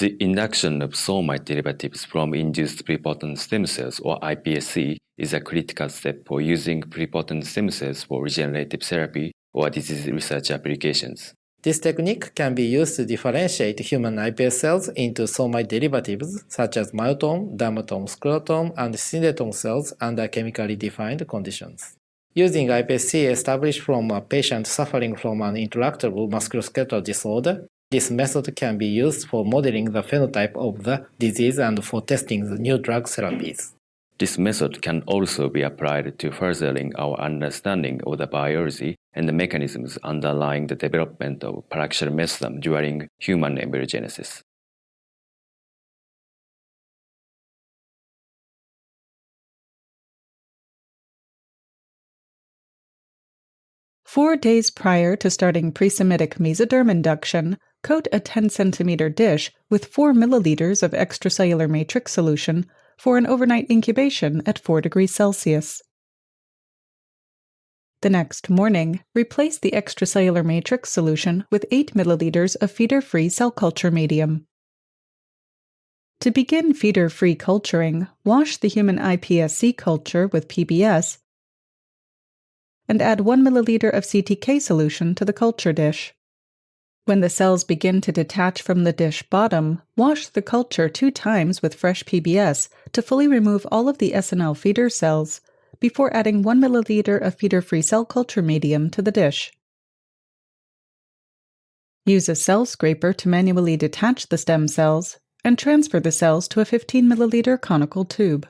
The induction of Somite derivatives from induced pluripotent stem cells, or iPSC, is a critical step for using pluripotent stem cells for regenerative therapy or disease research applications. This technique can be used to differentiate human iPS cells into Somite derivatives such as myotome, dermatome, sclerotome, and syndetome cells under chemically defined conditions. Using iPSC established from a patient suffering from an intractable musculoskeletal disorder, this method can be used for modeling the phenotype of the disease and for testing the new drug therapies. This method can also be applied to furthering our understanding of the biology and the mechanisms underlying the development of paraxial mesosome during human embryogenesis. Four days prior to starting pre-Semitic mesoderm induction, coat a 10 cm dish with 4 ml of extracellular matrix solution for an overnight incubation at 4 degrees Celsius. The next morning, replace the extracellular matrix solution with 8 ml of feeder-free cell culture medium. To begin feeder-free culturing, wash the human iPSC culture with PBS and add 1 ml of CTK solution to the culture dish. When the cells begin to detach from the dish bottom, wash the culture 2 times with fresh PBS to fully remove all of the SNL feeder cells before adding 1 ml of feeder-free cell culture medium to the dish. Use a cell scraper to manually detach the stem cells and transfer the cells to a 15 ml conical tube.